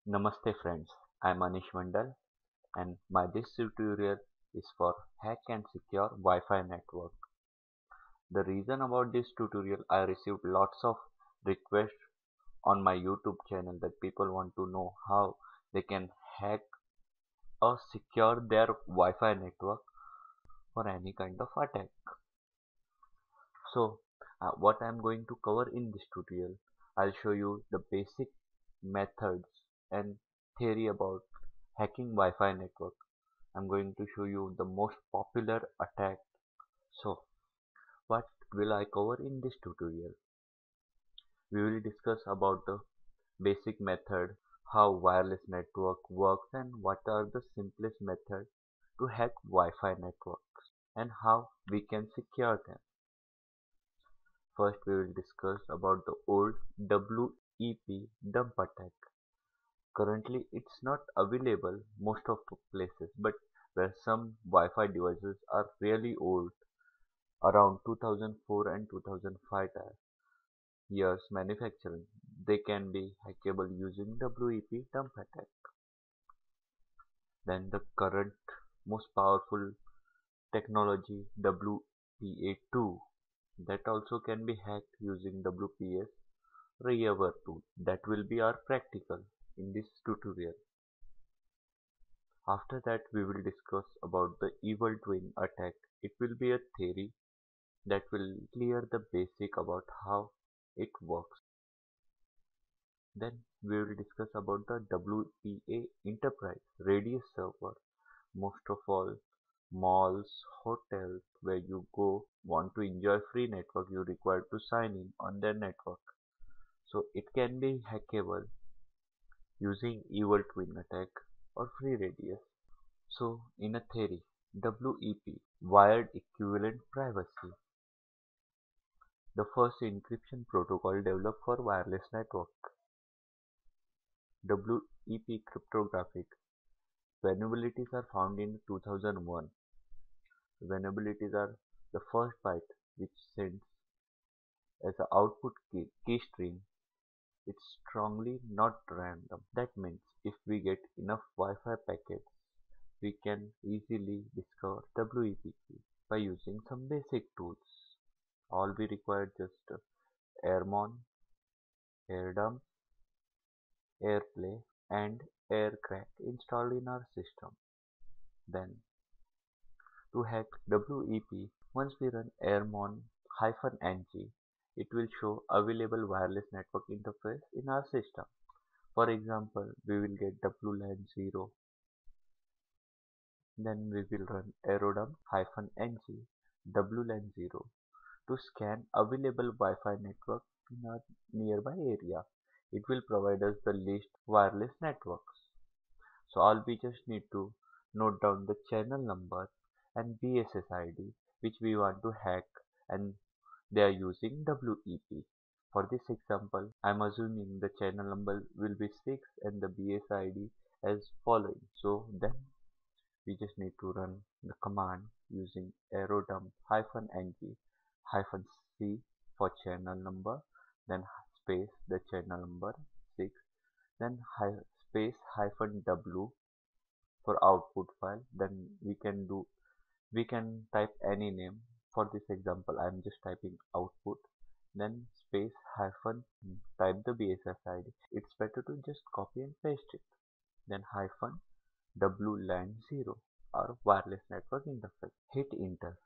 Namaste friends, I am Anish Mandal and this tutorial is for hack and secure Wi-Fi network. The reason about this tutorial, I received lots of requests on my YouTube channel that people want to know how they can hack or secure their Wi-Fi network for any kind of attack. So what I am going to cover in this tutorial, I'll show you the basic methods and theory about hacking Wi-Fi network. I'm going to show you the most popular attack. So, what will I cover in this tutorial? We will discuss about the basic method, how wireless network works and what are the simplest methods to hack Wi-Fi networks and how we can secure them. First, we will discuss about the old WEP dump attack. Currently, it's not available most of the places, but where some Wi-Fi devices are really old, around 2004 and 2005 years manufacturing, they can be hackable using WEP dump attack. Then the current most powerful technology WPA2 that also can be hacked using WPS reaver tool. That will be our practical in this tutorial. After that we will discuss about the evil twin attack. It will be a theory that will clear the basic about how it works. Then we will discuss about the WPA Enterprise Radius Server. Most of all, malls, hotels where you go want to enjoy free network, you require to sign in on their network. So it can be hackable using evil twin attack or free radius. So in a theory, WEP, wired equivalent privacy, the first encryption protocol developed for wireless network. WEP cryptographic vulnerabilities are found in 2001. Vulnerabilities are the first byte which sends as an output key string. It's strongly not random. That means if we get enough Wi-Fi packets, we can easily discover WEP key by using some basic tools. All we require just airmon, airdump, airplay and aircrack installed in our system. Then to hack WEP, once we run airmon-ng, it will show available wireless network interface in our system. For example, we will get WLAN 0. Then we will run aerodump-ng WLAN 0 to scan available Wi-Fi network in our nearby area. It will provide us the list wireless networks. So all we just need to note down the channel number and BSS ID which we want to hack, and they are using WEP. For this example, I am assuming the channel number will be 6 and the BSS ID as following. So then we just need to run the command using aerodump-ng-c for channel number, then space the channel number 6, then space -w for output file. Then we can type any name. For this example, I am just typing output, then space hyphen, type the BSS ID. It's better to just copy and paste it. Then hyphen WLAN 0 or wireless network interface. Hit enter.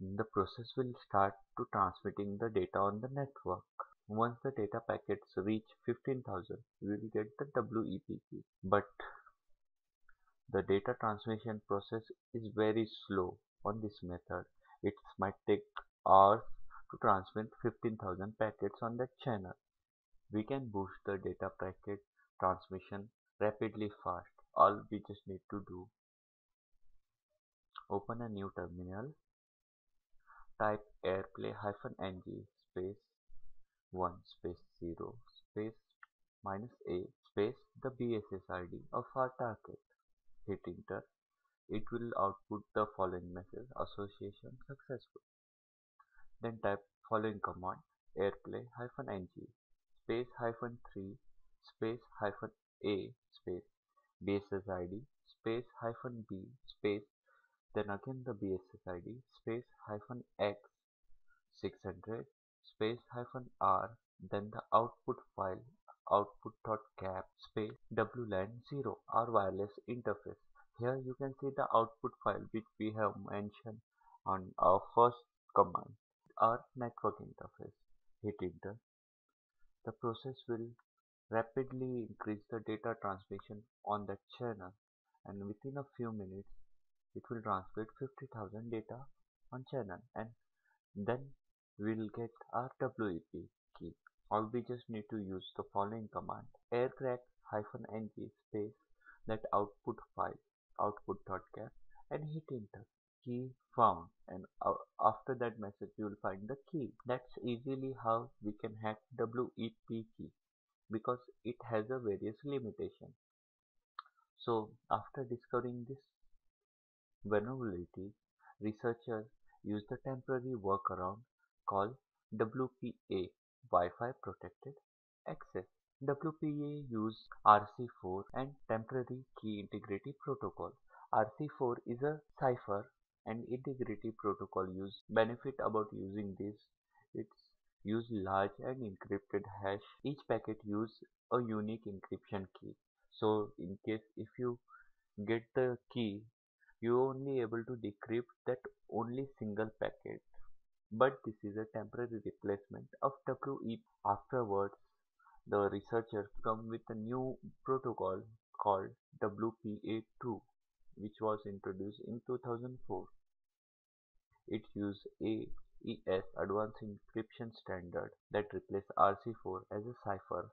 The process will start to transmitting the data on the network. Once the data packets reach 15,000, we will get the WEP key. But the data transmission process is very slow on this method. It might take hours to transmit 15,000 packets on that channel. We can boost the data packet transmission rapidly fast. All we just need to do, open a new terminal, type airplay-ng space 1 space 0 space -a space the BSS ID of our target. Hit enter. It will output the following message: association successful. Then type following command: airplay-ng space -3 space hyphen A space BSS ID space hyphen B space then again the BSS ID space hyphen X 600 space hyphen R then the output file output.cap space WLAN 0 our wireless interface. Here you can see the output file which we have mentioned on our first command. Our network interface. Hit enter. The process will rapidly increase the data transmission on that channel and within a few minutes it will transmit 50,000 data on channel and then we'll get our WEP key. All we just need to use the following command aircrack-ng space that output file output.cap and hit enter. Key found and after that message you will find the key. That's easily how we can hack WEP key because it has a various limitation. So after discovering this vulnerability, researchers use the temporary workaround called WPA Wi-Fi Protected Access. WPA use RC4 and Temporary Key Integrity Protocol. RC4 is a cipher and integrity protocol use. Benefit about using this, it's use large and encrypted hash. Each packet use a unique encryption key. So in case if you get the key you only able to decrypt that only single packet, but this is a temporary replacement of WEP. Afterwards, the researchers come with a new protocol called WPA2, which was introduced in 2004. It uses AES Advanced Encryption Standard that replaces RC4 as a cipher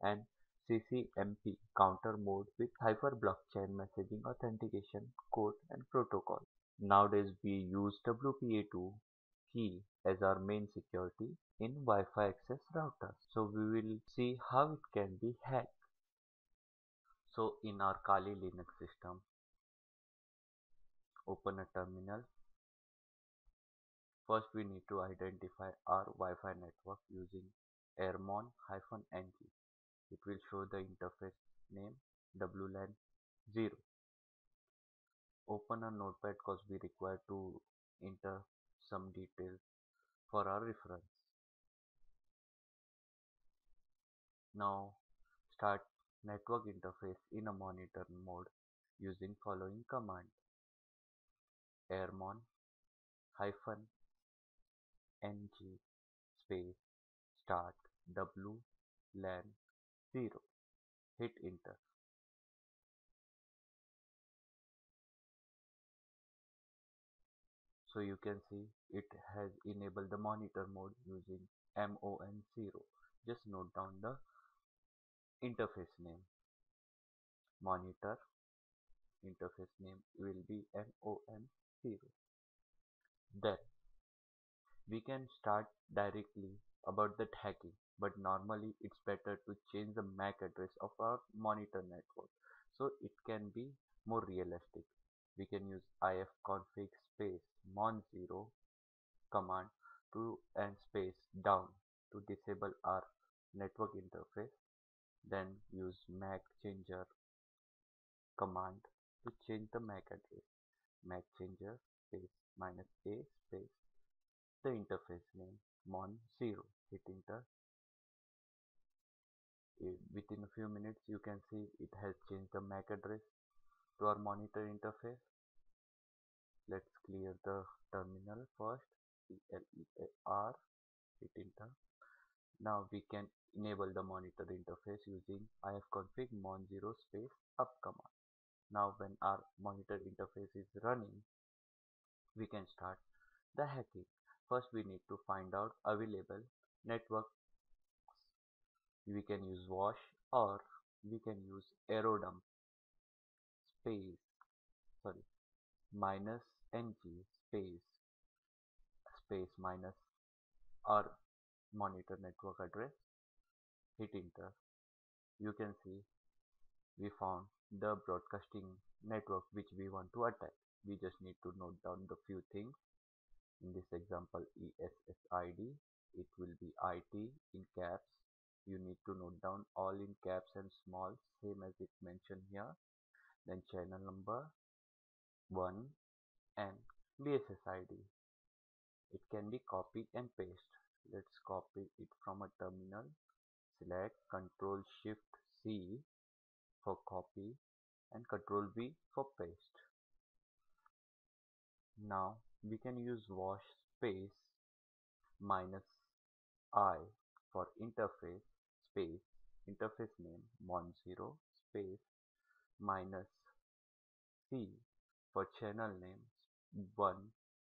and CCMP counter mode with cipher blockchain messaging authentication code and protocol. Nowadays we use WPA2 key as our main security in Wi-Fi access routers. So we will see how it can be hacked. So in our Kali Linux system, open a terminal. First we need to identify our Wi-Fi network using airmon-ng. It will show the interface name WLAN 0. Open a notepad because we require to enter some details for our reference. Now start network interface in a monitor mode using following command airmon hyphen ng space start WLAN 0. Hit enter. So you can see it has enabled the monitor mode using MON0. Just note down the interface name. Monitor interface name will be MON0. Then we can start directly about that hacking, but normally it's better to change the MAC address of our monitor network so it can be more realistic. We can use ifconfig space mon0 command to and space down to disable our network interface. Then use MAC changer command to change the MAC address. MAC changer space -a space the interface name mon0. Hit enter. Within a few minutes you can see it has changed the MAC address to our monitor interface. Let's clear the terminal first. CLEAR. Hit enter. Now we can enable the monitor interface using ifconfig mon0 space up command. Now when our monitor interface is running, we can start the hacking. First we need to find out available networks. We can use wash or we can use aerodump space -ng space minus our monitor network address. Hit enter. You can see we found the broadcasting network which we want to attack. We just need to note down the few things. In this example ESSID, it will be IT in caps You need to note down all in caps and small, same as it mentioned here. Then channel number 1 and BSS ID. It can be copied and paste. Let's copy it from a terminal. Select Ctrl Shift C for copy and Ctrl V for paste. Now we can use wash space minus I for interface space interface name 10 space minus C for channel name 1.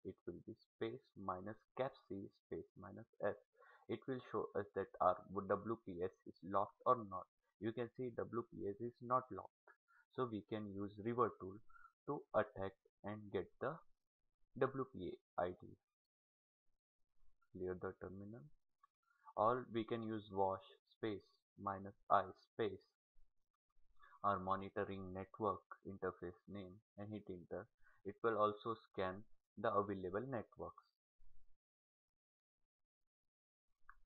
It will be space minus cap C space minus S. It will show us that our WPS is locked or not. You can see WPS is not locked. So we can use river tool to attack and get the WPA ID. Clear the terminal. Or we can use wash space minus I space our monitoring network interface name and hit enter. It will also scan the available networks.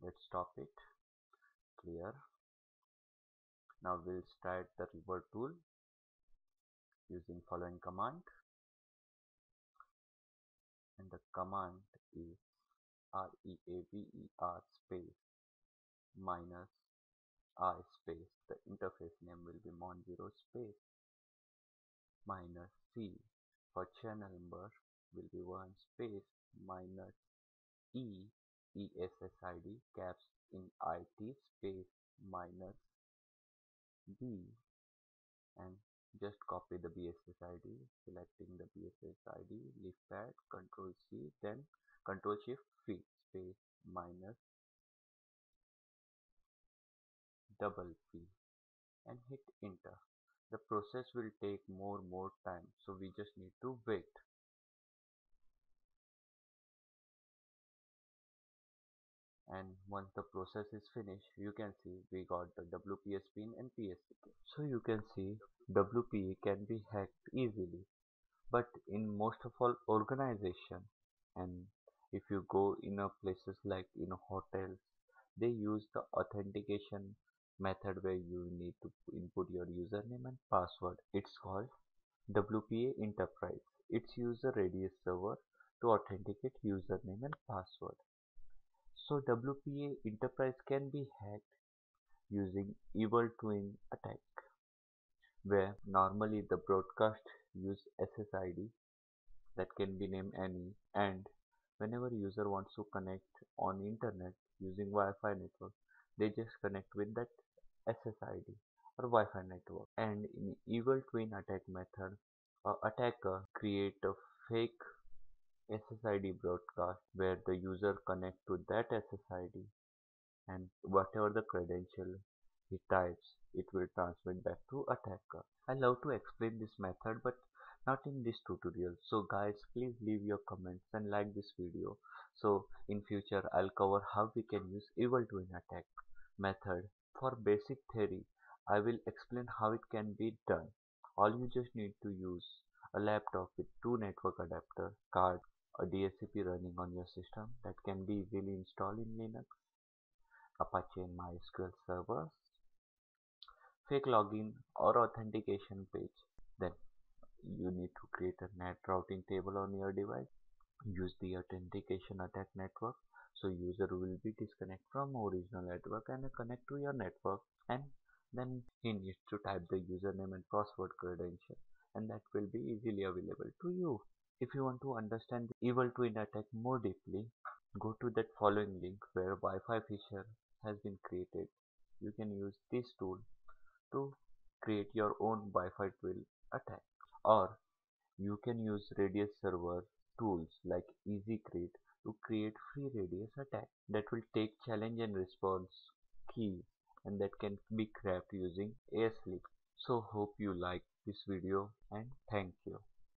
Let's stop it. Clear. Now we'll start the river tool using following command, and the command is reaver space minus I space. The interface name will be mon0 space minus C for channel number will be 1 space minus ESSID caps in IT space minus B, and just copy the BSS ID, selecting the BSS ID, leave pad, Control C, then Control Shift V space minus double V and hit enter. The process will take more time, so we just need to wait. And once the process is finished, you can see we got the WPS pin and PSC. So you can see WPA can be hacked easily, but in most of all organization, and if you go in a places like in hotels, they use the authentication method where you need to input your username and password. It's called WPA Enterprise. It's use a radius server to authenticate username and password. So WPA Enterprise can be hacked using evil twin attack, where normally the broadcast use SSID that can be named any, and whenever user wants to connect on internet using Wi-Fi network, they just connect with that SSID or Wi-Fi network. And in evil twin attack method, a attacker create a fake SSID broadcast where the user connect to that SSID, and whatever the credential he types, it will transmit back to attacker. I love to explain this method, but not in this tutorial. So guys, please leave your comments and like this video. So in future I'll cover how we can use evil twin attack method. For basic theory, I will explain how it can be done. All you just need to use a laptop with two network adapter card, a DHCP running on your system that can be easily installed in Linux, Apache and MySQL servers, fake login or authentication page. Then you need to create a net routing table on your device. Use the authentication attack network. So user will be disconnect from original network and connect to your network, and then he needs to type the username and password credential, and that will be easily available to you. If you want to understand the evil twin attack more deeply, go to that following link where Wi-Fi feature has been created. You can use this tool to create your own Wi-Fi twin attack, or you can use radius server tools like EasyCreate to create free radius attack that will take challenge and response keys, and that can be cracked using ASLib. So hope you like this video, and thank you.